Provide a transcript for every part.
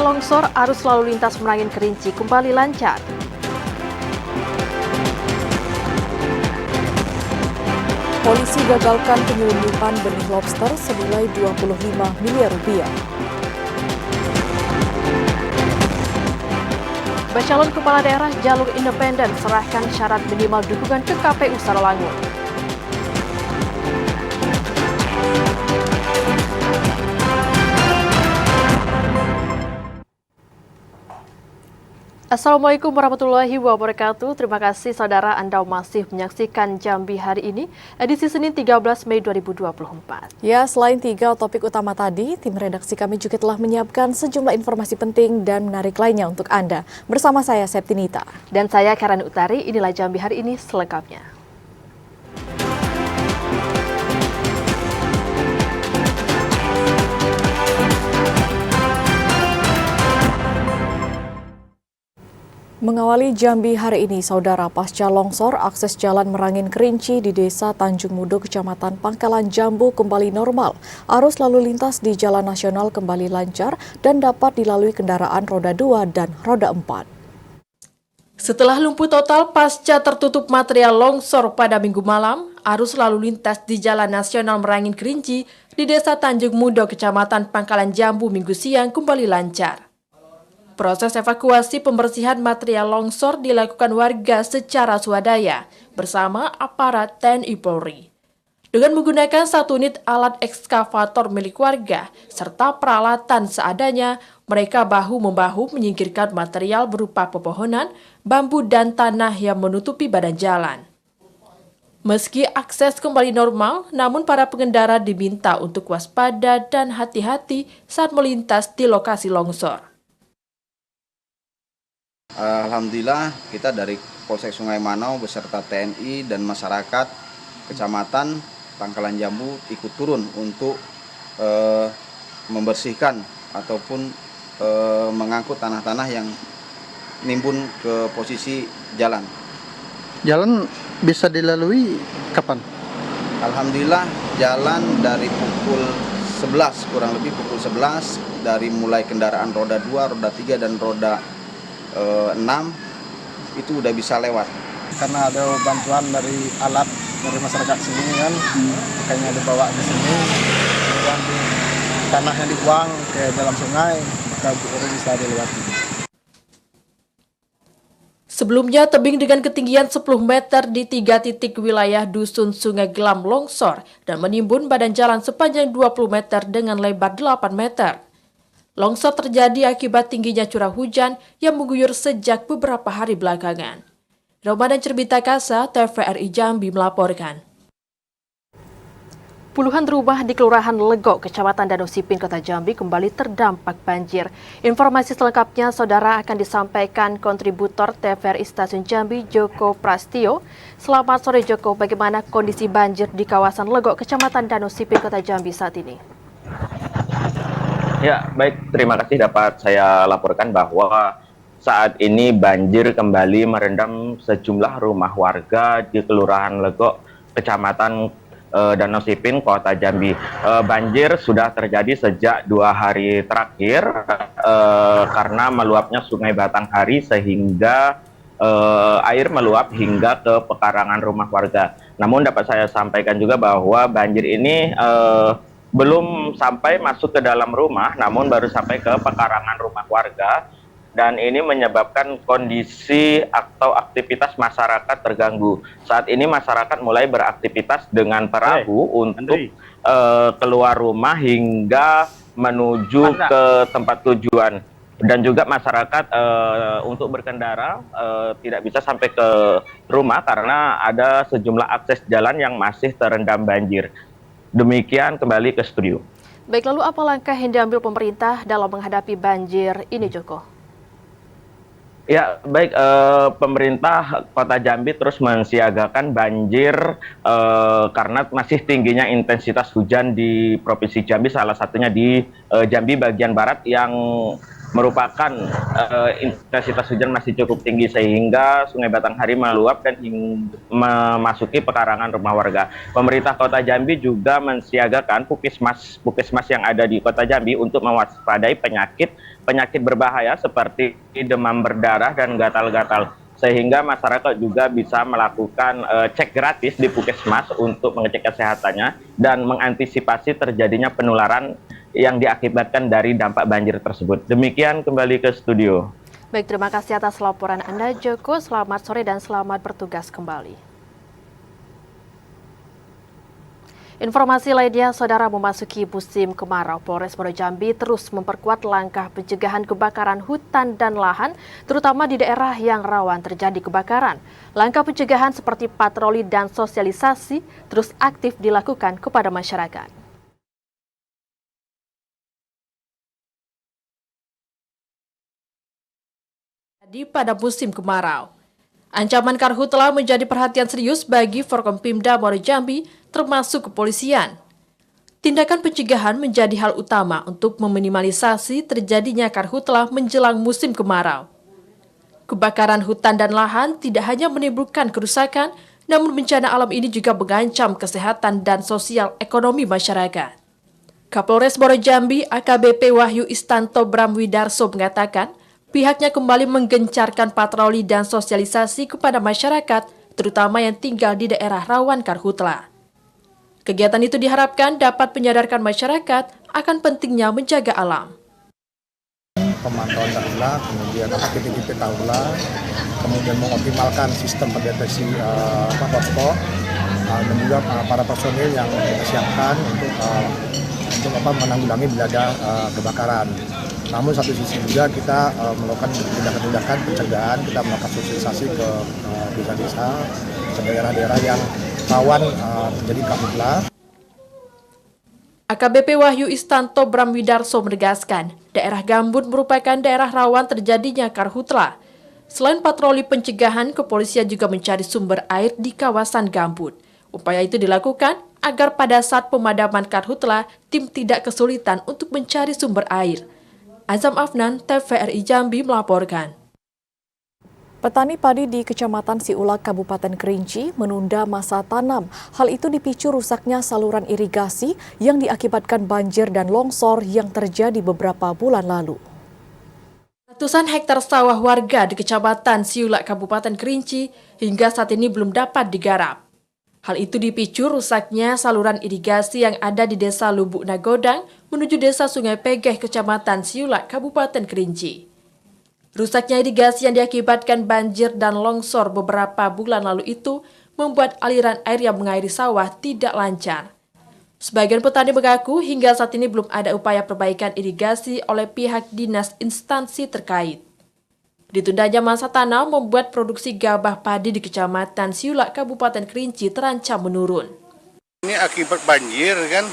longsor, arus lalu lintas Merangin Kerinci kembali lancar. Polisi gagalkan penyelundupan benih lobster senilai 25 miliar rupiah. Calon Kepala Daerah jalur independen serahkan syarat minimal dukungan ke KPU Sarawangun. Assalamualaikum warahmatullahi wabarakatuh. Terima kasih saudara Anda masih menyaksikan Jambi hari ini, edisi Senin 13 Mei 2024. Ya, selain 3 topik utama tadi, tim redaksi kami juga telah menyiapkan sejumlah informasi penting dan menarik lainnya untuk Anda. Bersama saya Septinita. Dan saya Karen Utari, inilah Jambi hari ini selengkapnya. Mengawali Jambi hari ini, saudara, pasca longsor, akses jalan Merangin Kerinci di Desa Tanjung Mudo, Kecamatan Pangkalan Jambu kembali normal. Arus lalu lintas di jalan nasional kembali lancar dan dapat dilalui kendaraan roda 2 dan roda 4. Setelah lumpuh total pasca tertutup material longsor pada Minggu malam, arus lalu lintas di Jalan Nasional Merangin Kerinci di Desa Tanjung Mudo, Kecamatan Pangkalan Jambu Minggu siang kembali lancar. Proses evakuasi pembersihan material longsor dilakukan warga secara swadaya bersama aparat TNI Polri. Dengan menggunakan 1 unit alat ekskavator milik warga serta peralatan seadanya, mereka bahu-membahu menyingkirkan material berupa pepohonan, bambu dan tanah yang menutupi badan jalan. Meski akses kembali normal, namun para pengendara diminta untuk waspada dan hati-hati saat melintas di lokasi longsor. Alhamdulillah kita dari Polsek Sungai Manau beserta TNI dan masyarakat Kecamatan Pangkalan Jambu ikut turun untuk membersihkan ataupun mengangkut tanah-tanah yang nimbun ke posisi jalan. Jalan bisa dilalui kapan? Alhamdulillah jalan dari pukul 11, kurang lebih pukul 11, dari mulai kendaraan roda 2, roda 3 dan roda 6 itu udah bisa lewat. Karena ada bantuan dari alat dari masyarakat sini kan, makanya dibawa ke sini, dan tanahnya dibuang ke dalam sungai, maka baru bisa dilewati. Sebelumnya, tebing dengan ketinggian 10 meter di 3 titik wilayah Dusun Sungai Gelam longsor dan menimbun badan jalan sepanjang 20 meter dengan lebar 8 meter. Longsor terjadi akibat tingginya curah hujan yang mengguyur sejak beberapa hari belakangan. Ramadan Cerbita Kasa, TVRI Jambi melaporkan. Puluhan rumah di Kelurahan Legok, Kecamatan Danau Sipin, Kota Jambi kembali terdampak banjir. Informasi selengkapnya, saudara, akan disampaikan kontributor TVRI Stasiun Jambi, Joko Prastio. Selamat sore, Joko. Bagaimana kondisi banjir di kawasan Legok, Kecamatan Danau Sipin, Kota Jambi saat ini? Ya, baik. Terima kasih dapat saya laporkan bahwa saat ini banjir kembali merendam sejumlah rumah warga di Kelurahan Legok, Kecamatan Danau Sipin, Kota Jambi. Banjir sudah terjadi sejak 2 hari terakhir karena meluapnya Sungai Batanghari sehingga air meluap hingga ke pekarangan rumah warga. Namun dapat saya sampaikan juga bahwa banjir ini belum sampai masuk ke dalam rumah, namun baru sampai ke pekarangan rumah warga, dan ini menyebabkan kondisi atau aktivitas masyarakat terganggu. Saat ini masyarakat mulai beraktivitas dengan perahu untuk keluar rumah hingga menuju ke tempat tujuan, dan juga masyarakat untuk berkendara tidak bisa sampai ke rumah karena ada sejumlah akses jalan yang masih terendam banjir. Demikian, kembali ke studio. Baik, lalu apa langkah yang diambil pemerintah dalam menghadapi banjir ini, Joko? Ya, baik. Pemerintah Kota Jambi terus mensiagakan banjir karena masih tingginya intensitas hujan di Provinsi Jambi, salah satunya di Jambi bagian barat yang merupakan intensitas hujan masih cukup tinggi sehingga Sungai Batanghari meluap dan memasuki pekarangan rumah warga. Pemerintah Kota Jambi juga mensiagakan puskesmas yang ada di Kota Jambi untuk mewaspadai penyakit berbahaya seperti demam berdarah dan gatal-gatal, sehingga masyarakat juga bisa melakukan cek gratis di puskesmas untuk mengecek kesehatannya dan mengantisipasi terjadinya penularan yang diakibatkan dari dampak banjir tersebut. Demikian, kembali ke studio. Baik, terima kasih atas laporan Anda, Joko. Selamat sore dan selamat bertugas kembali. Informasi lainnya, saudara, memasuki musim kemarau, Polres Muaro Jambi terus memperkuat langkah pencegahan kebakaran hutan dan lahan, terutama di daerah yang rawan terjadi kebakaran. Langkah pencegahan seperti patroli dan sosialisasi terus aktif dilakukan kepada masyarakat. Pada musim kemarau, ancaman karhutla menjadi perhatian serius bagi Forkompimda Muaro Jambi, termasuk kepolisian. Tindakan pencegahan menjadi hal utama untuk meminimalisasi terjadinya karhutla menjelang musim kemarau. Kebakaran hutan dan lahan tidak hanya menimbulkan kerusakan, namun bencana alam ini juga mengancam kesehatan dan sosial ekonomi masyarakat. Kapolres Muaro Jambi AKBP Wahyu Istanto Bramwidarso mengatakan, pihaknya kembali menggencarkan patroli dan sosialisasi kepada masyarakat, terutama yang tinggal di daerah rawan karhutla. Kegiatan itu diharapkan dapat menyadarkan masyarakat akan pentingnya menjaga alam. Pemantauan karhutla, kemudian titik-titik karhutla, kemudian mengoptimalkan sistem pendeteksi hotspot, dan juga para personil yang kita siapkan untuk menanggulangi bila ada kebakaran. Namun satu sisi juga kita melakukan tindakan-tindakan pencegahan, kita melakukan sosialisasi ke desa-desa, ke daerah-daerah yang rawan terjadi karhutla. AKBP Wahyu Istanto Bramwidarso menegaskan, daerah Gambut merupakan daerah rawan terjadinya karhutla. Selain patroli pencegahan, kepolisian juga mencari sumber air di kawasan Gambut. Upaya itu dilakukan agar pada saat pemadaman karhutla, tim tidak kesulitan untuk mencari sumber air. Azam Afnan, TVRI Jambi melaporkan. Petani padi di Kecamatan Siulak, Kabupaten Kerinci menunda masa tanam. Hal itu dipicu rusaknya saluran irigasi yang diakibatkan banjir dan longsor yang terjadi beberapa bulan lalu. Ratusan hektar sawah warga di Kecamatan Siulak, Kabupaten Kerinci hingga saat ini belum dapat digarap. Hal itu dipicu rusaknya saluran irigasi yang ada di Desa Lubuk Nagodang menuju Desa Sungai Pegeh, Kecamatan Siulak, Kabupaten Kerinci. Rusaknya irigasi yang diakibatkan banjir dan longsor beberapa bulan lalu itu membuat aliran air yang mengairi sawah tidak lancar. Sebagian petani mengaku hingga saat ini belum ada upaya perbaikan irigasi oleh pihak dinas instansi terkait. Ditundanya masa tanam membuat produksi gabah padi di Kecamatan Siulak, Kabupaten Kerinci terancam menurun. Ini akibat banjir kan,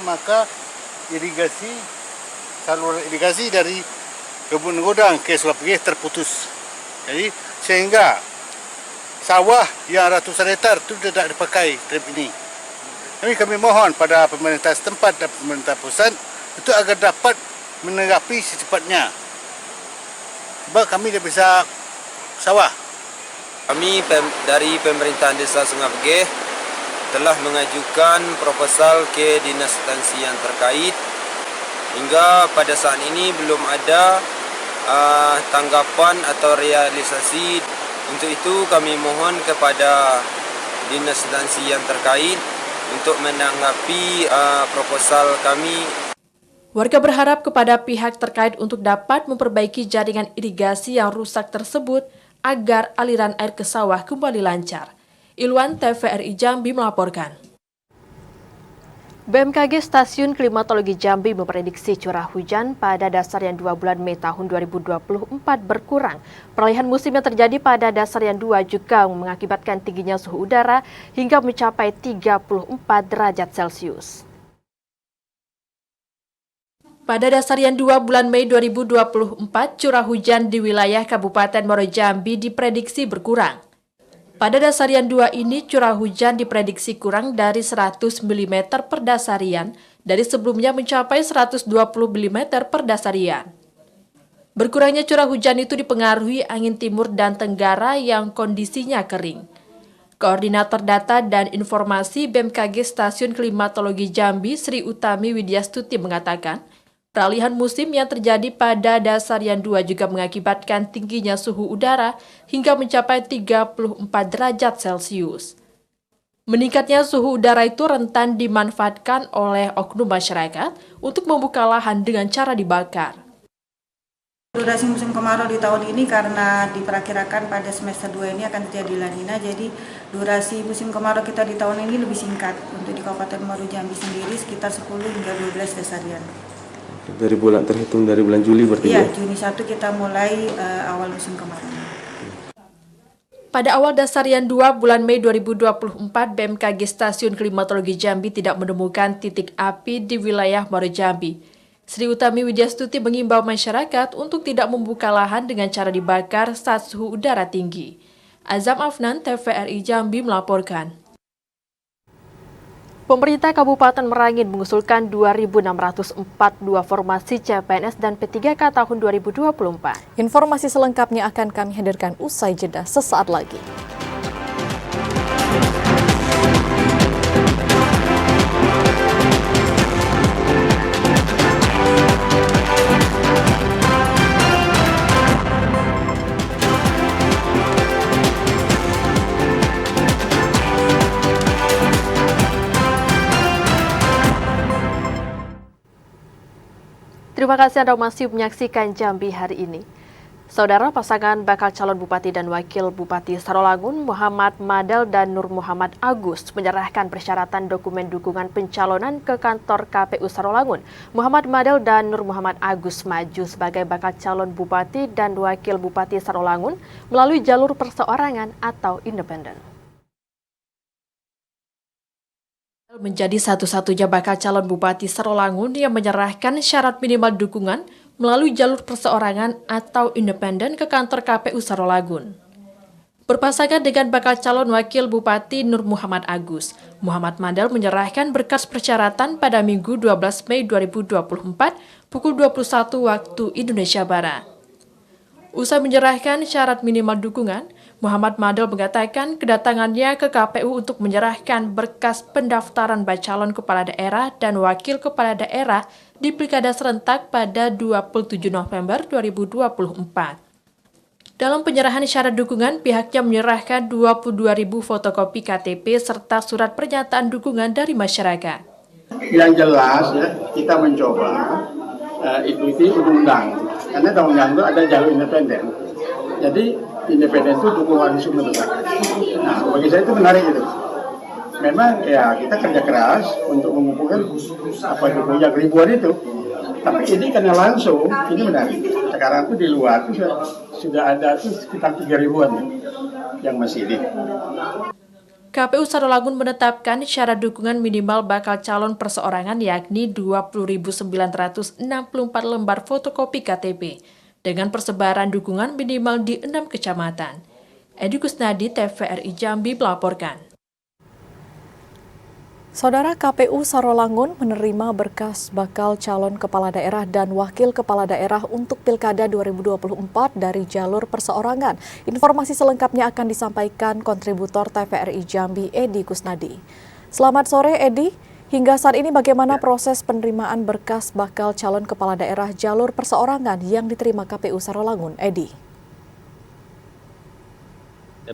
maka saluran irigasi dari Lubuk Nagodang ke Sungai Pegeh terputus. Jadi sehingga sawah yang ratusan hektar itu tidak dipakai trip ini. Kami mohon pada pemerintah setempat dan pemerintah pusat itu agar dapat menanggapi secepatnya. Sebab kami tidak bisa sawah. Kami dari pemerintahan Desa Sungai Pegeh telah mengajukan proposal ke dinas instansi yang terkait. Hingga pada saat ini belum ada tanggapan atau realisasi. Untuk itu kami mohon kepada dinas instansi yang terkait untuk menanggapi proposal kami. Warga berharap kepada pihak terkait untuk dapat memperbaiki jaringan irigasi yang rusak tersebut agar aliran air ke sawah kembali lancar. Ilwan, TVRI Jambi melaporkan. BMKG Stasiun Klimatologi Jambi memprediksi curah hujan pada dasarian 2 bulan Mei tahun 2024 berkurang. Peralihan musim yang terjadi pada dasarian 2 juga mengakibatkan tingginya suhu udara hingga mencapai 34 derajat Celcius. Pada dasarian 2 bulan Mei 2024, curah hujan di wilayah Kabupaten Muaro Jambi diprediksi berkurang. Pada dasarian 2 ini, curah hujan diprediksi kurang dari 100 mm per dasarian, dari sebelumnya mencapai 120 mm per dasarian. Berkurangnya curah hujan itu dipengaruhi angin timur dan tenggara yang kondisinya kering. Koordinator Data dan Informasi BMKG Stasiun Klimatologi Jambi, Sri Utami Widyastuti mengatakan, peralihan musim yang terjadi pada Dasarian 2 juga mengakibatkan tingginya suhu udara hingga mencapai 34 derajat Celcius. Meningkatnya suhu udara itu rentan dimanfaatkan oleh oknum masyarakat untuk membuka lahan dengan cara dibakar. Durasi musim kemarau di tahun ini karena diperkirakan pada semester 2 ini akan terjadi La Nina, jadi durasi musim kemarau kita di tahun ini lebih singkat. Untuk di Kabupaten Muaro Jambi sendiri sekitar 10 hingga 12 Dasarian. Terhitung dari bulan Juli berarti Iya, ya? Juni 1 kita mulai awal musim kemarau. Pada awal Dasarian 2 bulan Mei 2024, BMKG Stasiun Klimatologi Jambi tidak menemukan titik api di wilayah Muaro Jambi. Sri Utami Widyastuti mengimbau masyarakat untuk tidak membuka lahan dengan cara dibakar saat suhu udara tinggi. Azam Afnan, TVRI Jambi melaporkan. Pemerintah Kabupaten Merangin mengusulkan 2.642 formasi CPNS dan P3K tahun 2024. Informasi selengkapnya akan kami hadirkan usai jeda sesaat lagi. Terima kasih Anda masih menyaksikan Jambi hari ini. Saudara, pasangan bakal calon Bupati dan Wakil Bupati Sarolangun, Muhammad Madel dan Nur Muhammad Agus, menyerahkan persyaratan dokumen dukungan pencalonan ke kantor KPU Sarolangun. Muhammad Madel dan Nur Muhammad Agus maju sebagai bakal calon Bupati dan Wakil Bupati Sarolangun melalui jalur perseorangan atau independen. Menjadi satu-satunya bakal calon Bupati Sarolangun yang menyerahkan syarat minimal dukungan melalui jalur perseorangan atau independen ke kantor KPU Sarolangun. Berpasangan dengan bakal calon Wakil Bupati Nur Muhammad Agus, Muhammad Madel menyerahkan berkas persyaratan pada Minggu 12 Mei 2024 pukul 21 waktu Indonesia Barat. Usai menyerahkan syarat minimal dukungan, Muhammad Madel mengatakan kedatangannya ke KPU untuk menyerahkan berkas pendaftaran bacalon kepala daerah dan wakil kepala daerah di Pilkada serentak pada 27 November 2024. Dalam penyerahan syarat dukungan, pihaknya menyerahkan 22.000 fotokopi KTP serta surat pernyataan dukungan dari masyarakat. Yang jelas ya, kita mencoba ikuti undang-undang, karena undang-undang itu ada jalur independen. Jadi independen itu dukungan sumber desakan. Nah, bagi saya itu menarik itu. Memang ya kita kerja keras untuk mengumpulkan dukungan ribuan itu. Tapi ini karena langsung, ini menarik. Sekarang tuh di luar tuh sudah ada tuh sekitar 3.000-an yang masih ini. KPU Sarolangun menetapkan syarat dukungan minimal bakal calon perseorangan yakni 20.964 lembar fotokopi KTP dengan persebaran dukungan minimal di 6 kecamatan. Edi Kusnadi, TVRI Jambi melaporkan. Saudara, KPU Sarolangun menerima berkas bakal calon kepala daerah dan wakil kepala daerah untuk Pilkada 2024 dari jalur perseorangan. Informasi selengkapnya akan disampaikan kontributor TVRI Jambi, Edi Kusnadi. Selamat sore, Edi. Hingga saat ini bagaimana proses penerimaan berkas bakal calon kepala daerah jalur perseorangan yang diterima KPU Sarolangun, Edi?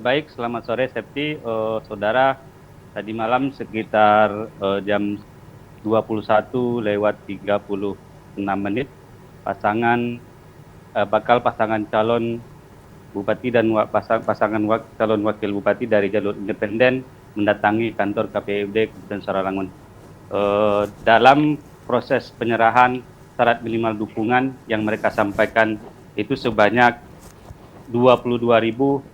Baik, selamat sore Septi. Saudara, tadi malam sekitar jam 21:36 pasangan calon bupati dan calon wakil bupati dari jalur independen mendatangi kantor KPUD Kabupaten Sarolangun. Dalam proses penyerahan syarat minimal dukungan yang mereka sampaikan itu sebanyak 22.621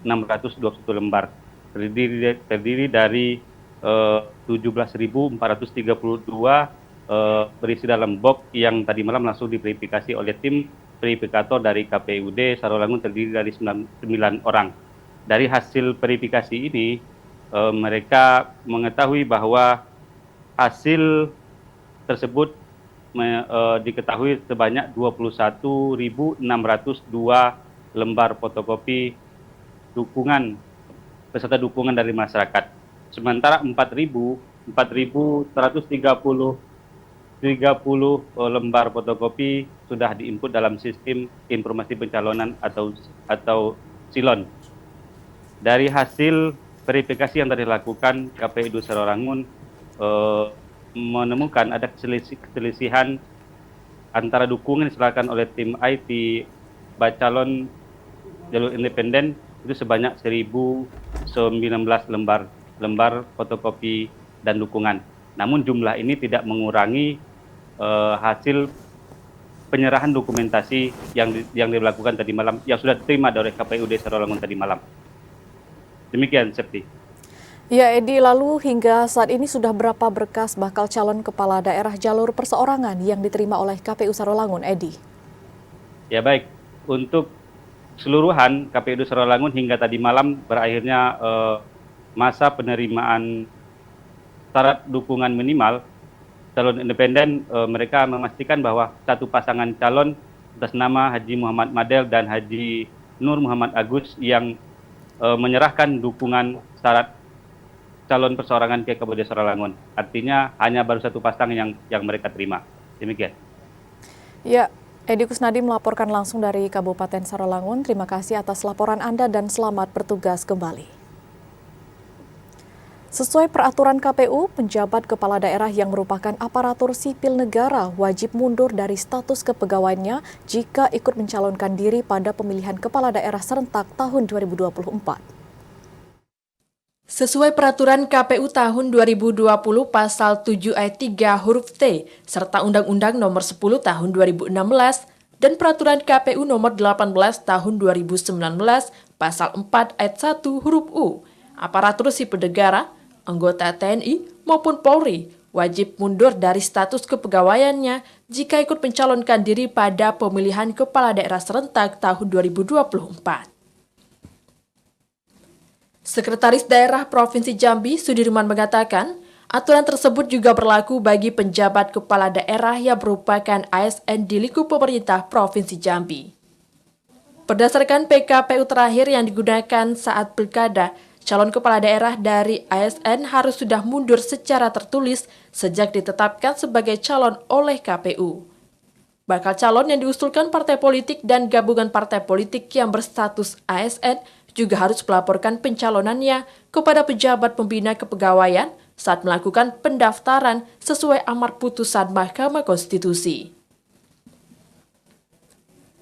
lembar, terdiri dari 17.432 berisi dalam box yang tadi malam langsung diverifikasi oleh tim verifikator dari KPUD Sarolangun terdiri dari 9 orang. Dari hasil verifikasi ini, mereka mengetahui bahwa hasil tersebut diketahui sebanyak 21.602 lembar fotokopi dukungan peserta dukungan dari masyarakat. Sementara 4.130 lembar fotokopi sudah diinput dalam sistem informasi pencalonan atau SILON. Dari hasil verifikasi yang tadi dilakukan, KPU Sarolangun menemukan ada keselisihan antara dukungan yang diserahkan oleh tim IT Bacalon jalur independen itu sebanyak 1.019 lembar fotokopi dan dukungan. Namun jumlah ini tidak mengurangi hasil penyerahan dokumentasi yang dilakukan tadi malam, yang sudah diterima dari KPUD Sarolangun tadi malam. Demikian, Septi. Ya, Edi, lalu hingga saat ini sudah berapa berkas bakal calon kepala daerah jalur perseorangan yang diterima oleh KPU Sarolangun, Edi? Ya baik, untuk keseluruhan KPU Sarolangun hingga tadi malam berakhirnya masa penerimaan syarat dukungan minimal calon independen, mereka memastikan bahwa satu pasangan calon atas nama Haji Muhammad Madel dan Haji Nur Muhammad Agus yang menyerahkan dukungan syarat calon perseorangan ke Kabupaten Sarolangun. Artinya hanya baru satu pasang yang mereka terima. Demikian. Ya, Edi Kusnadi melaporkan langsung dari Kabupaten Sarolangun. Terima kasih atas laporan Anda dan selamat bertugas kembali. Sesuai peraturan KPU, penjabat kepala daerah yang merupakan aparatur sipil negara wajib mundur dari status kepegawaiannya jika ikut mencalonkan diri pada pemilihan kepala daerah serentak tahun 2024. Sesuai peraturan KPU tahun 2020 pasal 7 ayat 3 huruf T serta Undang-Undang nomor 10 tahun 2016 dan peraturan KPU nomor 18 tahun 2019 pasal 4 ayat 1 huruf U, aparatur sipil negara, anggota TNI maupun Polri wajib mundur dari status kepegawaiannya jika ikut mencalonkan diri pada pemilihan kepala daerah serentak tahun 2024. Sekretaris Daerah Provinsi Jambi, Sudirman mengatakan, aturan tersebut juga berlaku bagi penjabat kepala daerah yang merupakan ASN di lingkup pemerintah Provinsi Jambi. Berdasarkan PKPU terakhir yang digunakan saat pilkada, calon kepala daerah dari ASN harus sudah mundur secara tertulis sejak ditetapkan sebagai calon oleh KPU. Bakal calon yang diusulkan partai politik dan gabungan partai politik yang berstatus ASN juga harus melaporkan pencalonannya kepada pejabat pembina kepegawaian saat melakukan pendaftaran sesuai amar putusan Mahkamah Konstitusi.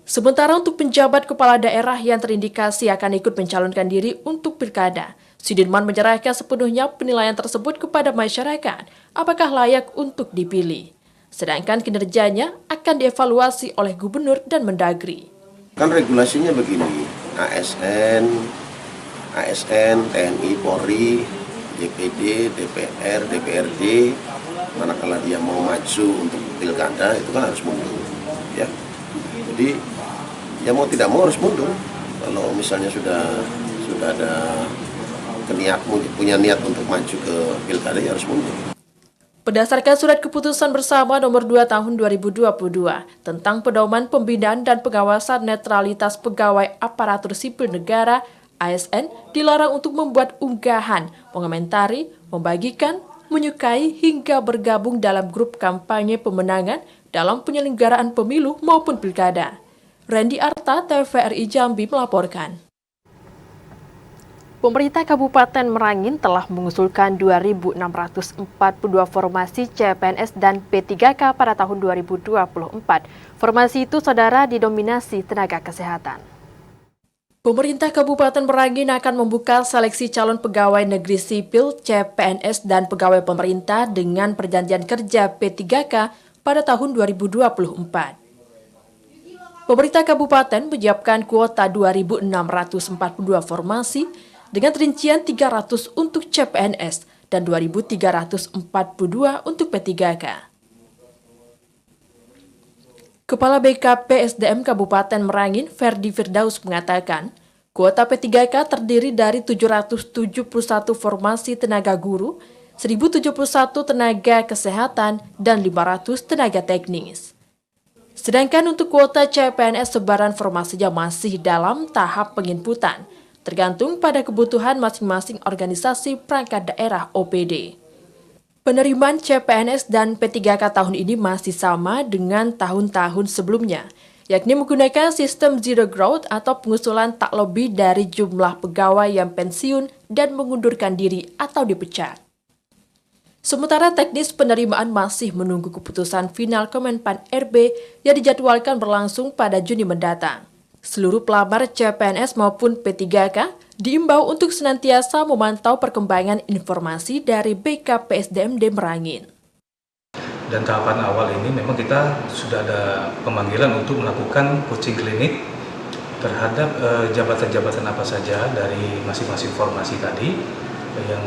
Sementara untuk penjabat kepala daerah yang terindikasi akan ikut mencalonkan diri untuk pilkada, Sudirman menyerahkan sepenuhnya penilaian tersebut kepada masyarakat apakah layak untuk dipilih. Sedangkan kinerjanya akan dievaluasi oleh gubernur dan Mendagri. Kan regulasinya begini, ASN, TNI, Polri, DPD, DPR, DPRD, manakala dia mau maju untuk pilkada itu kan harus mundur, ya. Jadi ya mau tidak mau harus mundur. Kalau misalnya sudah ada punya niat untuk maju ke pilkada ya harus mundur. Berdasarkan surat keputusan bersama nomor 2 tahun 2022 tentang pedoman pembinaan dan pengawasan netralitas pegawai aparatur sipil negara, ASN dilarang untuk membuat unggahan, mengomentari, membagikan, menyukai hingga bergabung dalam grup kampanye pemenangan dalam penyelenggaraan pemilu maupun pilkada. Randy Arta, TVRI Jambi melaporkan. Pemerintah Kabupaten Merangin telah mengusulkan 2.642 formasi CPNS dan P3K pada tahun 2024. Formasi itu, saudara, didominasi tenaga kesehatan. Pemerintah Kabupaten Merangin akan membuka seleksi calon pegawai negeri sipil, CPNS, dan pegawai pemerintah dengan perjanjian kerja P3K pada tahun 2024. Pemerintah Kabupaten menyiapkan kuota 2.642 formasi dengan rincian 300 untuk CPNS dan 2.342 untuk P3K. Kepala BKP SDM Kabupaten Merangin, Ferdi Firdaus mengatakan, kuota P3K terdiri dari 771 formasi tenaga guru, 1.071 tenaga kesehatan, dan 500 tenaga teknis. Sedangkan untuk kuota CPNS sebaran formasinya masih dalam tahap penginputan, tergantung pada kebutuhan masing-masing organisasi perangkat daerah OPD. Penerimaan CPNS dan P3K tahun ini masih sama dengan tahun-tahun sebelumnya, yakni menggunakan sistem zero growth atau pengusulan tak lebih dari jumlah pegawai yang pensiun dan mengundurkan diri atau dipecat. Sementara teknis penerimaan masih menunggu keputusan final Kemenpan RB yang dijadwalkan berlangsung pada Juni mendatang. Seluruh pelamar CPNS maupun P3K diimbau untuk senantiasa memantau perkembangan informasi dari BKPSDMD Merangin. Dan tahapan awal ini memang kita sudah ada pemanggilan untuk melakukan coaching klinik terhadap jabatan-jabatan apa saja dari masing-masing formasi tadi yang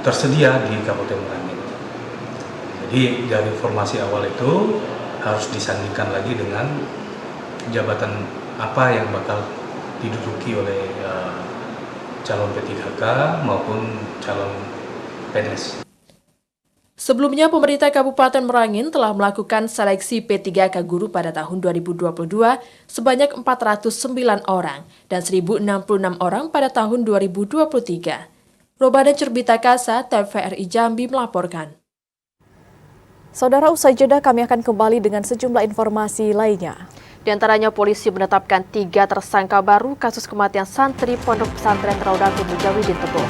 tersedia di Kabupaten Merangin. Jadi dari formasi awal itu harus disandingkan lagi dengan jabatan apa yang bakal diduduki oleh calon P3K maupun calon PNS. Sebelumnya, pemerintah Kabupaten Merangin telah melakukan seleksi P3K guru pada tahun 2022 sebanyak 409 orang dan 1.066 orang pada tahun 2023. Robadan Cerbita Kasa, TVRI Jambi melaporkan. Saudara, usai jeda kami akan kembali dengan sejumlah informasi lainnya. Di antaranya polisi menetapkan 3 tersangka baru kasus kematian santri Pondok Pesantren Raudatul Mujawidin Tebon.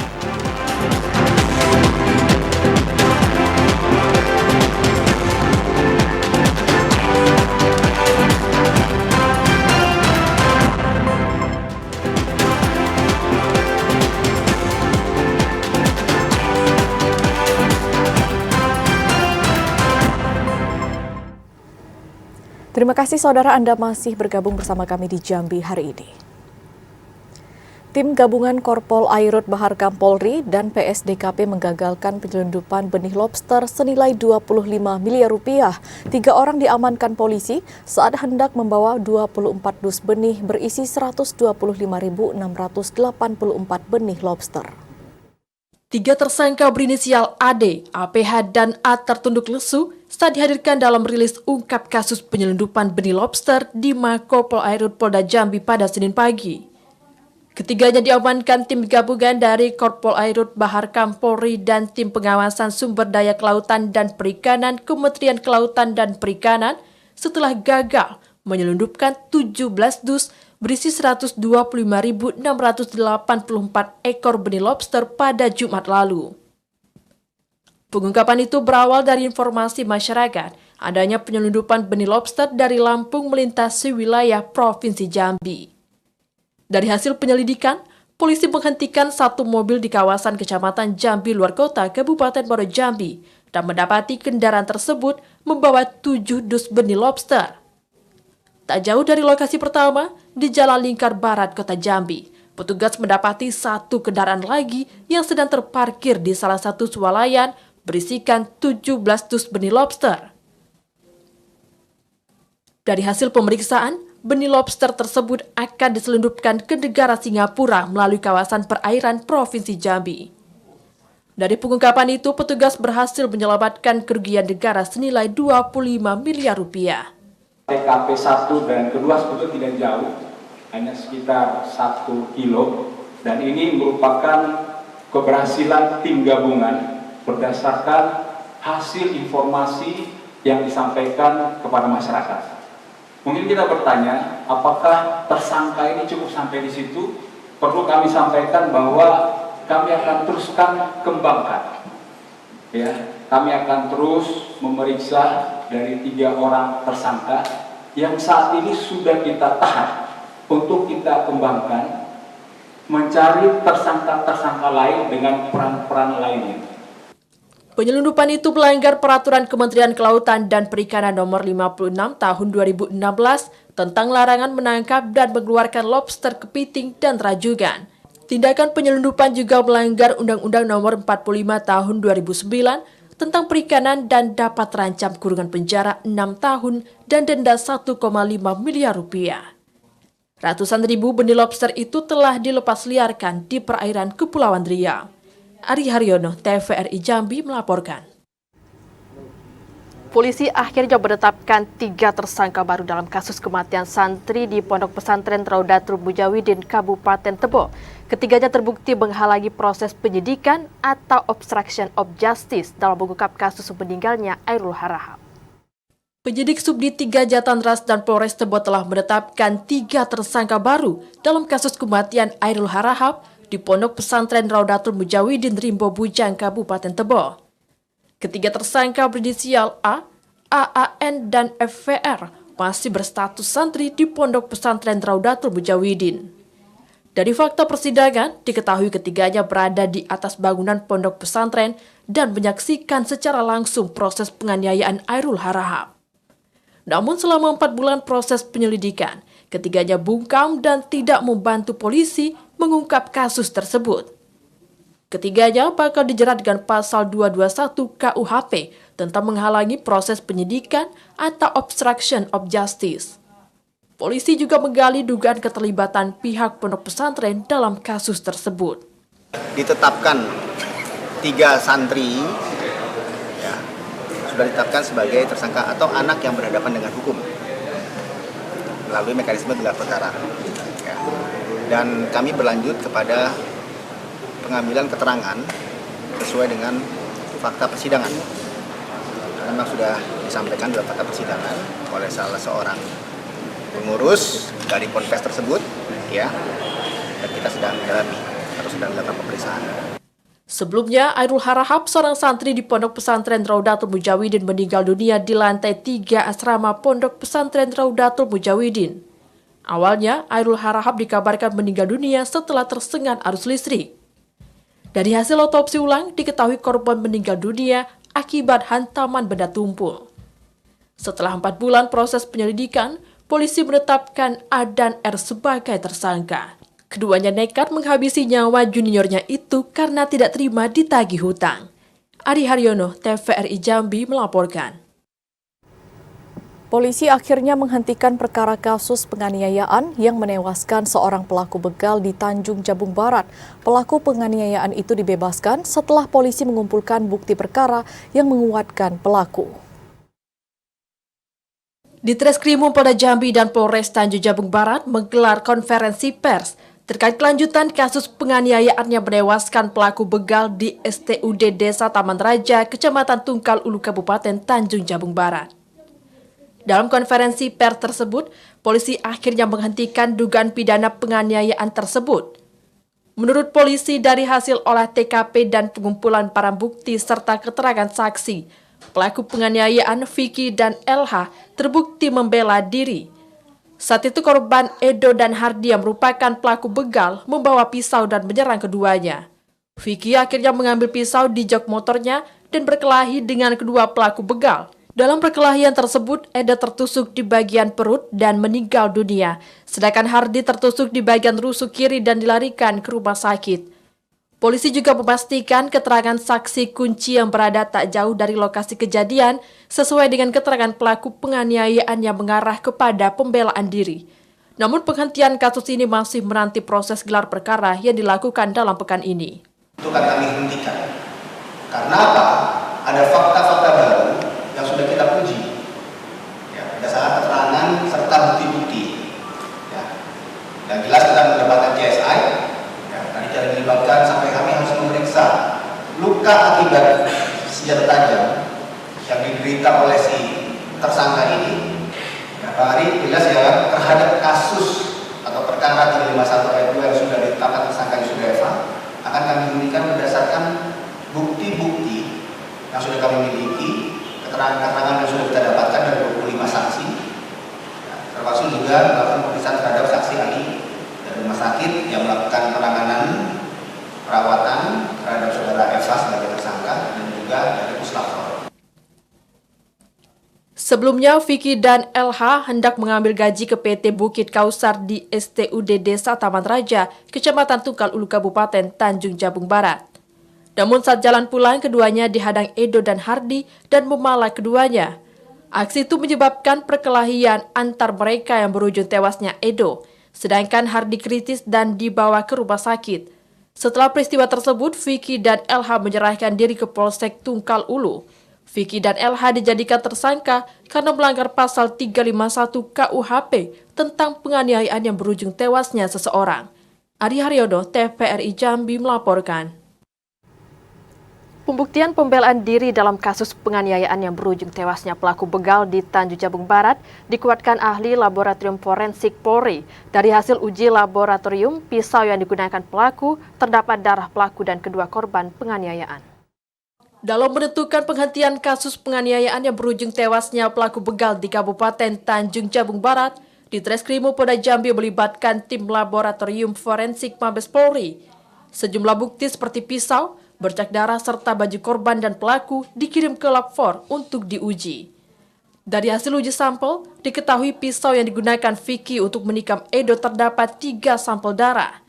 Terima kasih saudara, Anda masih bergabung bersama kami di Jambi hari ini. Tim gabungan Korpol Airut Baharkam Polri dan PSDKP menggagalkan penyelundupan benih lobster senilai 25 miliar rupiah. 3 orang diamankan polisi saat hendak membawa 24 dus benih berisi 125.684 benih lobster. 3 tersangka berinisial AD, APH, dan A tertunduk lesu saat dihadirkan dalam rilis ungkap kasus penyelundupan benih lobster di Mako Pol Airut Polda Jambi pada Senin pagi. Ketiganya diamankan tim gabungan dari Korpol Airut Baharkam Polri dan tim pengawasan sumber daya kelautan dan perikanan Kementerian Kelautan dan Perikanan setelah gagal menyelundupkan 17 dus berisi 125.684 ekor benih lobster pada Jumat lalu. Pengungkapan itu berawal dari informasi masyarakat adanya penyelundupan benih lobster dari Lampung melintasi wilayah Provinsi Jambi. Dari hasil penyelidikan, polisi menghentikan 1 mobil di kawasan Kecamatan Jambi luar kota Kabupaten Muaro Jambi dan mendapati kendaraan tersebut membawa 7 dus benih lobster. Tak jauh dari lokasi pertama, di Jalan Lingkar Barat, Kota Jambi, petugas mendapati 1 kendaraan lagi yang sedang terparkir di salah satu swalayan berisikan 17 dus benih lobster. Dari hasil pemeriksaan, benih lobster tersebut akan diselundupkan ke negara Singapura melalui kawasan perairan Provinsi Jambi. Dari pengungkapan itu, petugas berhasil menyelamatkan kerugian negara senilai 25 miliar rupiah. TKP 1 dan kedua sebetulnya tidak jauh, hanya sekitar 1 kilo, dan ini merupakan keberhasilan tim gabungan berdasarkan hasil informasi yang disampaikan kepada masyarakat. Mungkin kita bertanya, apakah tersangka ini cukup sampai di situ? Perlu kami sampaikan bahwa kami akan teruskan kembangkan. Ya, kami akan terus memeriksa dari 3 orang tersangka yang saat ini sudah kita tahan untuk kita kembangkan, mencari tersangka-tersangka lain dengan peran-peran lainnya. Penyelundupan itu melanggar Peraturan Kementerian Kelautan dan Perikanan Nomor 56 Tahun 2016 tentang larangan menangkap dan mengeluarkan lobster kepiting dan rajugan. Tindakan penyelundupan juga melanggar Undang-Undang Nomor 45 Tahun 2009 tentang perikanan dan dapat terancam kurungan penjara 6 tahun dan denda 1,5 miliar rupiah. Ratusan ribu benih lobster itu telah dilepas liarkan di perairan Kepulauan Riau. Ari Haryono, TVRI Jambi melaporkan. Polisi akhirnya menetapkan 3 tersangka baru dalam kasus kematian santri di Pondok Pesantren Raudatul Mujawidin, Kabupaten Tebo. Ketiganya terbukti menghalangi proses penyidikan atau obstruction of justice dalam mengungkap kasus meninggalnya Airul Harahap. Penyidik Subdit 3 Jatanras dan Polres Tebo telah menetapkan 3 tersangka baru dalam kasus kematian Airul Harahap di Pondok Pesantren Raudatul Mujawidin, Rimbo Bujang, Kabupaten Tebo. Ketiga tersangka berinisial A, AAN, dan FVR masih berstatus santri di Pondok Pesantren Raudatul Mujawidin. Dari fakta persidangan, diketahui ketiganya berada di atas bangunan pondok pesantren dan menyaksikan secara langsung proses penganiayaan Airul Harahap. Namun selama 4 bulan proses penyelidikan, ketiganya bungkam dan tidak membantu polisi mengungkap kasus tersebut. Ketiganya bakal dijerat dengan pasal 221 KUHP tentang menghalangi proses penyidikan atau obstruction of justice. Polisi juga menggali dugaan keterlibatan pihak pondok pesantren dalam kasus tersebut. Ditetapkan 3 santri ya, sudah ditetapkan sebagai tersangka atau anak yang berhadapan dengan hukum melalui mekanisme gelar perkara. Ya. Dan kami berlanjut kepada pengambilan keterangan sesuai dengan fakta persidangan. Memang sudah disampaikan dalam fakta persidangan oleh salah seorang pengurus dari ponpes tersebut, ya. Dan kita sedang mendalami atau sedang dilakukan pemeriksaan. Sebelumnya, Airul Harahap, seorang santri di Pondok Pesantren Raudatul Mujawidin, meninggal dunia di lantai 3 asrama Pondok Pesantren Raudatul Mujawidin. Awalnya, Airul Harahap dikabarkan meninggal dunia setelah tersengat arus listrik. Dari hasil otopsi ulang, diketahui korban meninggal dunia akibat hantaman benda tumpul. Setelah 4 bulan proses penyelidikan, polisi menetapkan A dan R sebagai tersangka. Keduanya nekat menghabisi nyawa juniornya itu karena tidak terima ditagih hutang. Ari Haryono, TVRI Jambi melaporkan. Polisi akhirnya menghentikan perkara kasus penganiayaan yang menewaskan seorang pelaku begal di Tanjung Jabung Barat. Pelaku penganiayaan itu dibebaskan setelah polisi mengumpulkan bukti perkara yang menguatkan pelaku. Ditreskrimum Polda Jambi dan Polres Tanjung Jabung Barat menggelar konferensi pers terkait kelanjutan kasus penganiayaan yang menewaskan pelaku begal di STUD Desa Taman Raja, Kecamatan Tungkal Ulu, Kabupaten Tanjung Jabung Barat. Dalam konferensi pers tersebut, polisi akhirnya menghentikan dugaan pidana penganiayaan tersebut. Menurut polisi, dari hasil olah TKP dan pengumpulan barang bukti serta keterangan saksi, pelaku penganiayaan Vicky dan LH terbukti membela diri. Saat itu korban Edo dan Hardi yang merupakan pelaku begal membawa pisau dan menyerang keduanya. Vicky akhirnya mengambil pisau di jok motornya dan berkelahi dengan kedua pelaku begal. Dalam perkelahian tersebut, Eda tertusuk di bagian perut dan meninggal dunia, sedangkan Hardi tertusuk di bagian rusuk kiri dan dilarikan ke rumah sakit. Polisi juga memastikan keterangan saksi kunci yang berada tak jauh dari lokasi kejadian sesuai dengan keterangan pelaku penganiayaan yang mengarah kepada pembelaan diri. Namun penghentian kasus ini masih menanti proses gelar perkara yang dilakukan dalam pekan ini. Itu akan kami hentikan. Karena apa? Ada fakta-fakta baru yang sudah kita uji, ya, berdasarkan keterangan serta bukti-bukti, ya. Dan jelas kita mendapatkan CSI, ya, tadi tidak dilibatkan sampai kami harus memeriksa luka akibat senjata tajam yang diderita oleh si tersangka ini. Ya, Pak Ari, jelas ya, terhadap kasus atau perkara 351 ayat 2 yang sudah ditetapkan tersangka Yusuf Eva akan kami hentikan berdasarkan bukti-bukti yang sudah kami miliki, keterangan-keterangan yang sudah kita dapatkan dari 25 saksi, ya, termasuk juga melakukan pemeriksaan terhadap saksi ahli dari rumah sakit yang melakukan penanganan perawatan terhadap saudara Eva sebagai tersangka dan juga dari puslapor. Sebelumnya, Vicky dan LH hendak mengambil gaji ke PT Bukit Kausar di STUD Desa Taman Raja, Kecamatan Tungkal Ulu, Kabupaten Tanjung Jabung Barat. Namun saat jalan pulang, keduanya dihadang Edo dan Hardi dan memalak keduanya. Aksi itu menyebabkan perkelahian antar mereka yang berujung tewasnya Edo, sedangkan Hardi kritis dan dibawa ke rumah sakit. Setelah peristiwa tersebut, Vicky dan LH menyerahkan diri ke Polsek Tungkal Ulu. Vicky dan LH dijadikan tersangka karena melanggar pasal 351 KUHP tentang penganiayaan yang berujung tewasnya seseorang. Ari Haryono, TVRI Jambi melaporkan. Pembuktian pembelaan diri dalam kasus penganiayaan yang berujung tewasnya pelaku begal di Tanjung Jabung Barat dikuatkan ahli laboratorium forensik Polri. Dari hasil uji laboratorium, pisau yang digunakan pelaku terdapat darah pelaku dan kedua korban penganiayaan. Dalam menentukan penghentian kasus penganiayaan yang berujung tewasnya pelaku begal di Kabupaten Tanjung Jabung Barat, Ditreskrimum Polda Jambi melibatkan tim laboratorium forensik Mabes Polri. Sejumlah bukti seperti pisau, bercak darah serta baju korban dan pelaku dikirim ke Lab 4 untuk diuji. Dari hasil uji sampel, diketahui pisau yang digunakan Vicky untuk menikam Edo terdapat 3 sampel darah.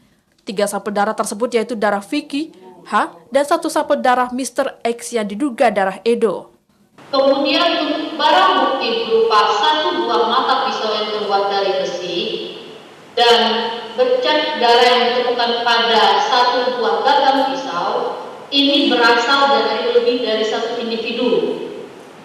3 sampel darah tersebut yaitu darah Vicky, H, dan 1 sampel darah Mr. X yang diduga darah Edo. Kemudian untuk barang bukti berupa 1 buah mata pisau yang terbuat dari besi dan bercak darah yang ditemukan pada 1 buah gagang pisau, ini berasal dari lebih dari 1 individu.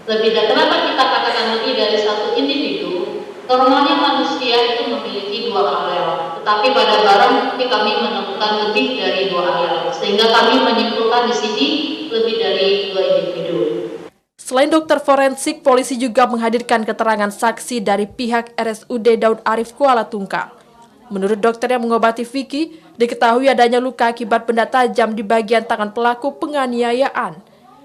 Kenapa kita katakan lebih dari 1 individu? Normalnya manusia itu memiliki 2 alel, tetapi pada barang bukti kami menemukan lebih dari 2 alel, sehingga kami menyimpulkan di sini lebih dari 2 individu. Selain dokter forensik, polisi juga menghadirkan keterangan saksi dari pihak RSUD Daud Arif Kuala Tungkal. Menurut dokter yang mengobati Vicky, diketahui adanya luka akibat benda tajam di bagian tangan pelaku penganiayaan.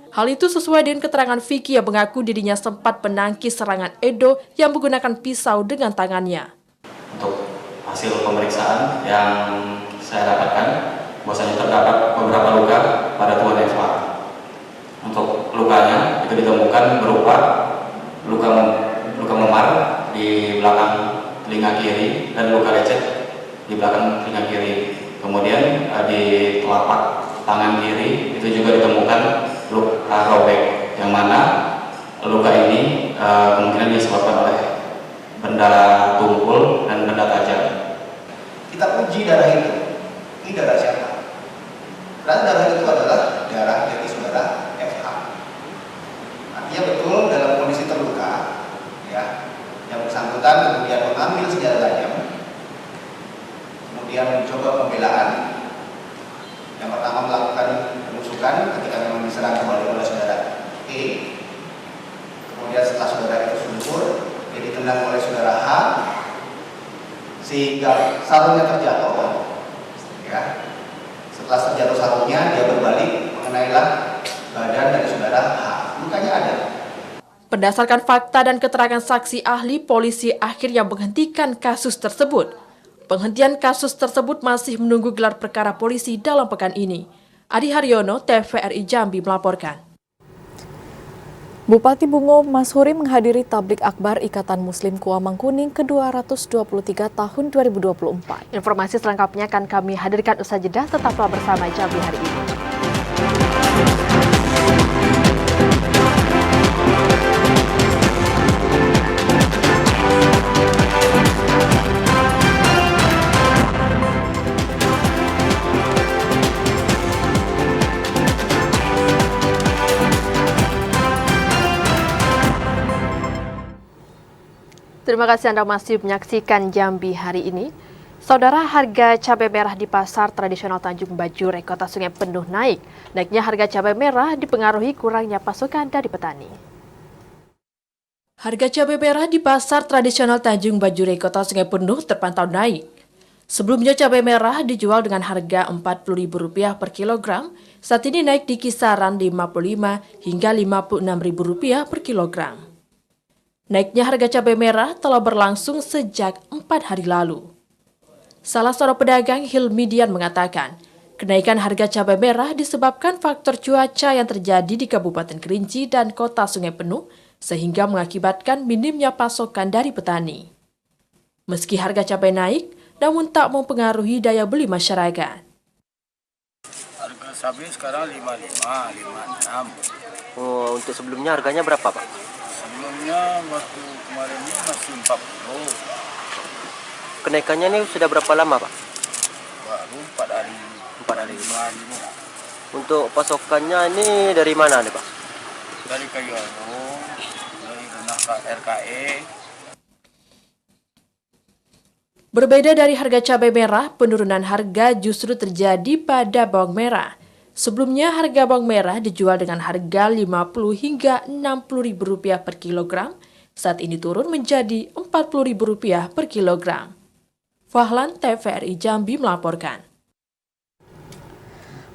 Hal itu sesuai dengan keterangan Vicky yang mengaku dirinya sempat menangkis serangan Edo yang menggunakan pisau dengan tangannya. Untuk hasil pemeriksaan yang saya dapatkan, bahwasanya terdapat beberapa luka pada tuan FA. Untuk lukanya itu ditemukan berupa luka memar di belakang telinga kiri dan luka lecet di belakang telinga kiri. Kemudian di telapak tangan kiri itu juga ditemukan luka robek, yang mana luka ini kemungkinan disebabkan oleh benda tumpul dan benda tajam. Kita uji darah itu. Ini darah siapa? Karena darah itu adalah darah dari saudara FH. Artinya betul dalam kondisi terluka, ya, yang bersangkutan kemudian mengambil senjata tajam, kemudian mencoba pembelaan. Yang pertama melakukan penusukan ketika memang diserang kembali oleh saudara E. Kemudian setelah saudara itu sundur, dia ditendang oleh saudara H, sehingga sarungnya terjatuh. Ya. Setelah terjatuh sarungnya, dia berbalik mengenailah badan dari saudara H. Lukanya ada. Berdasarkan fakta dan keterangan saksi ahli, polisi akhirnya menghentikan kasus tersebut. Penghentian kasus tersebut masih menunggu gelar perkara polisi dalam pekan ini. Adi Haryono, TVRI Jambi melaporkan. Bupati Bungo Mashuri menghadiri tablik akbar Ikatan Muslim Kuamangkuning ke-223 tahun 2024. Informasi selengkapnya akan kami hadirkan usai jeda, tetaplah bersama Jambi hari ini. Terima kasih Anda masih menyaksikan Jambi hari ini. Saudara, harga cabai merah di pasar tradisional Tanjung Bajure, Kota Sungai Penuh naik. Naiknya harga cabai merah dipengaruhi kurangnya pasokan dari petani. Harga cabai merah di pasar tradisional Tanjung Bajure, Kota Sungai Penuh terpantau naik. Sebelumnya cabai merah dijual dengan harga Rp40.000 per kilogram, saat ini naik di kisaran Rp55 hingga Rp56.000 per kilogram. Naiknya harga cabai merah telah berlangsung sejak 4 hari lalu. Salah seorang pedagang Hilmidian mengatakan, kenaikan harga cabai merah disebabkan faktor cuaca yang terjadi di Kabupaten Kerinci dan Kota Sungai Penuh, sehingga mengakibatkan minimnya pasokan dari petani. Meski harga cabai naik, namun tak mempengaruhi daya beli masyarakat. Harga cabai sekarang 55, 56. Oh, untuk sebelumnya harganya berapa, Pak? Sebelumnya waktu kemarin ini masih 40. Kenaikannya ini sudah berapa lama, Pak? Baru 4 hari. 4 Pak dari? Untuk pasokannya ini dari mana nih Pak? Dari kayu arum, dari rumah RKE. Berbeda dari harga cabai merah, penurunan harga justru terjadi pada bawang merah. Sebelumnya harga bawang merah dijual dengan harga Rp50 hingga Rp60.000 per kilogram. Saat ini turun menjadi Rp40.000 per kilogram. Fahlan, TVRI Jambi melaporkan.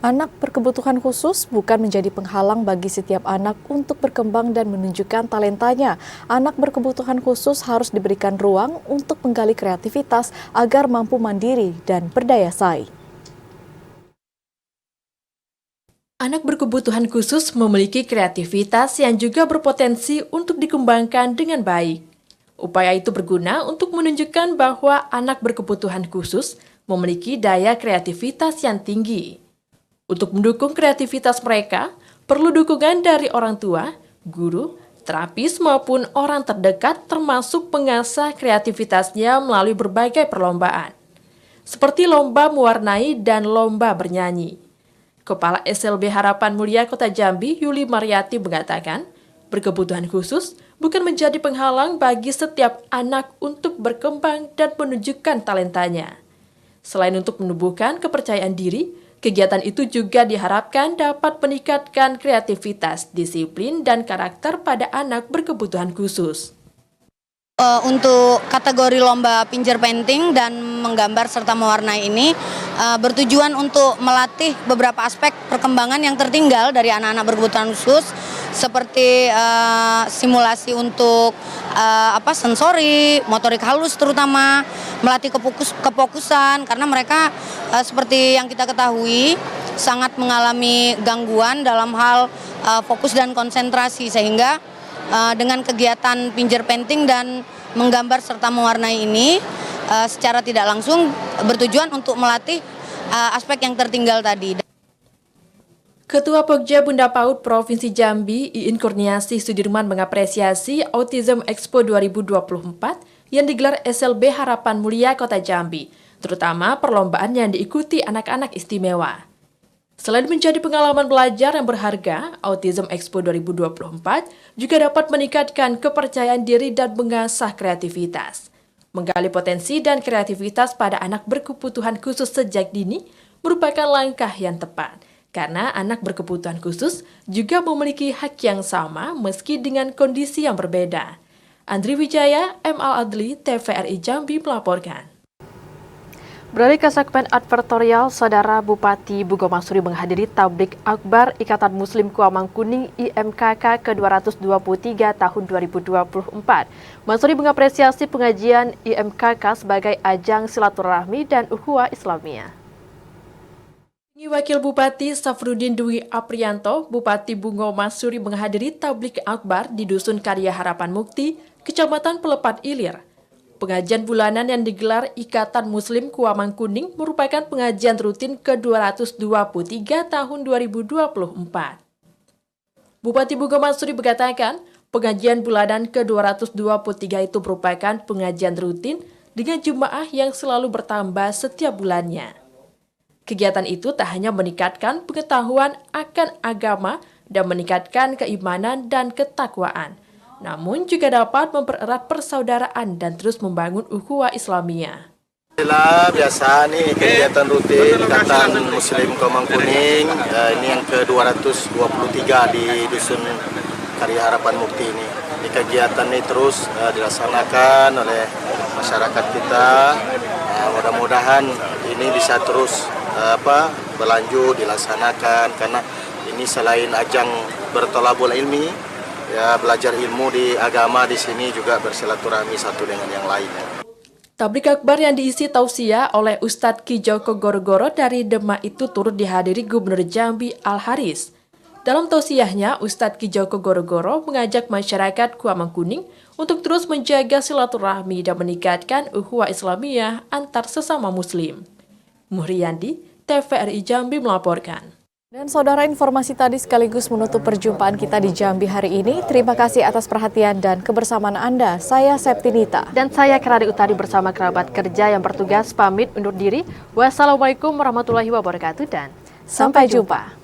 Anak berkebutuhan khusus bukan menjadi penghalang bagi setiap anak untuk berkembang dan menunjukkan talentanya. Anak berkebutuhan khusus harus diberikan ruang untuk menggali kreativitas agar mampu mandiri dan berdaya saing. Anak berkebutuhan khusus memiliki kreativitas yang juga berpotensi untuk dikembangkan dengan baik. Upaya itu berguna untuk menunjukkan bahwa anak berkebutuhan khusus memiliki daya kreativitas yang tinggi. Untuk mendukung kreativitas mereka, perlu dukungan dari orang tua, guru, terapis maupun orang terdekat termasuk mengasah kreativitasnya melalui berbagai perlombaan. Seperti lomba mewarnai dan lomba bernyanyi. Kepala SLB Harapan Mulia Kota Jambi, Yuli Mariati mengatakan, berkebutuhan khusus bukan menjadi penghalang bagi setiap anak untuk berkembang dan menunjukkan talentanya. Selain untuk menumbuhkan kepercayaan diri, kegiatan itu juga diharapkan dapat meningkatkan kreativitas, disiplin, dan karakter pada anak berkebutuhan khusus. Untuk kategori lomba pincer painting dan menggambar serta mewarnai ini bertujuan untuk melatih beberapa aspek perkembangan yang tertinggal dari anak-anak berkebutuhan khusus seperti simulasi untuk sensori, motorik halus terutama, melatih kefokusan karena mereka seperti yang kita ketahui sangat mengalami gangguan dalam hal fokus dan konsentrasi sehingga dengan kegiatan pincer painting dan menggambar serta mewarnai ini secara tidak langsung bertujuan untuk melatih aspek yang tertinggal tadi. Ketua Pokja Bunda PAUD Provinsi Jambi, Iin Kurniasih Sudirman mengapresiasi Autism Expo 2024 yang digelar SLB Harapan Mulia Kota Jambi, terutama perlombaan yang diikuti anak-anak istimewa. Selain menjadi pengalaman belajar yang berharga, Autism Expo 2024 juga dapat meningkatkan kepercayaan diri dan mengasah kreativitas. Menggali potensi dan kreativitas pada anak berkebutuhan khusus sejak dini merupakan langkah yang tepat, karena anak berkebutuhan khusus juga memiliki hak yang sama meski dengan kondisi yang berbeda. Andri Wijaya, M. Al-Adli, TVRI Jambi melaporkan. Beralih ke segmen advertorial, Saudara Bupati Bugo Masuri menghadiri Tablik Akbar Ikatan Muslim Kuamang Kuning IMKK ke-223 tahun 2024. Masuri mengapresiasi pengajian IMKK sebagai ajang silaturahmi dan ukhuwah Islamiyah. Wakil Bupati Safrudin Dwi Aprianto, Bupati Bungo Masuri menghadiri Tablik Akbar di Dusun Karya Harapan Mukti, Kecamatan Pelepat Ilir. Pengajian bulanan yang digelar Ikatan Muslim Kuamang Kuning merupakan pengajian rutin ke-223 tahun 2024. Bupati Bugo Masuri mengatakan, pengajian bulanan ke-223 itu merupakan pengajian rutin dengan jemaah yang selalu bertambah setiap bulannya. Kegiatan itu tak hanya meningkatkan pengetahuan akan agama dan meningkatkan keimanan dan ketakwaan, namun juga dapat mempererat persaudaraan dan terus membangun ukhuwah Islamiyah. Alhamdulillah, biasa nih kegiatan rutin Ikatan Muslim Kuamang Kuning, ini yang ke-223 di Dusun Karya Harapan Mukti ini. Di kegiatan ini terus dilaksanakan oleh masyarakat kita. Mudah-mudahan ini bisa terus berlanjut dilaksanakan karena ini selain ajang bertolabul ilmi, ya belajar ilmu di agama di sini juga bersilaturahmi satu dengan yang lainnya. Tablik Akbar yang diisi tausiah oleh Ustadz Ki Joko Goro-Goro dari Demak itu turut dihadiri Gubernur Jambi Al-Haris. Dalam tausiahnya, Ustadz Ki Joko Goro-Goro mengajak masyarakat Kuamang Kuning untuk terus menjaga silaturahmi dan meningkatkan ukhuwah Islamiyah antar sesama Muslim. Muhriyandi, TVRI Jambi melaporkan. Dan saudara, informasi tadi sekaligus menutup perjumpaan kita di Jambi hari ini. Terima kasih atas perhatian dan kebersamaan Anda. Saya Septinita. Dan saya Keradi Utari bersama kerabat kerja yang bertugas pamit undur diri. Wassalamualaikum warahmatullahi wabarakatuh dan sampai jumpa.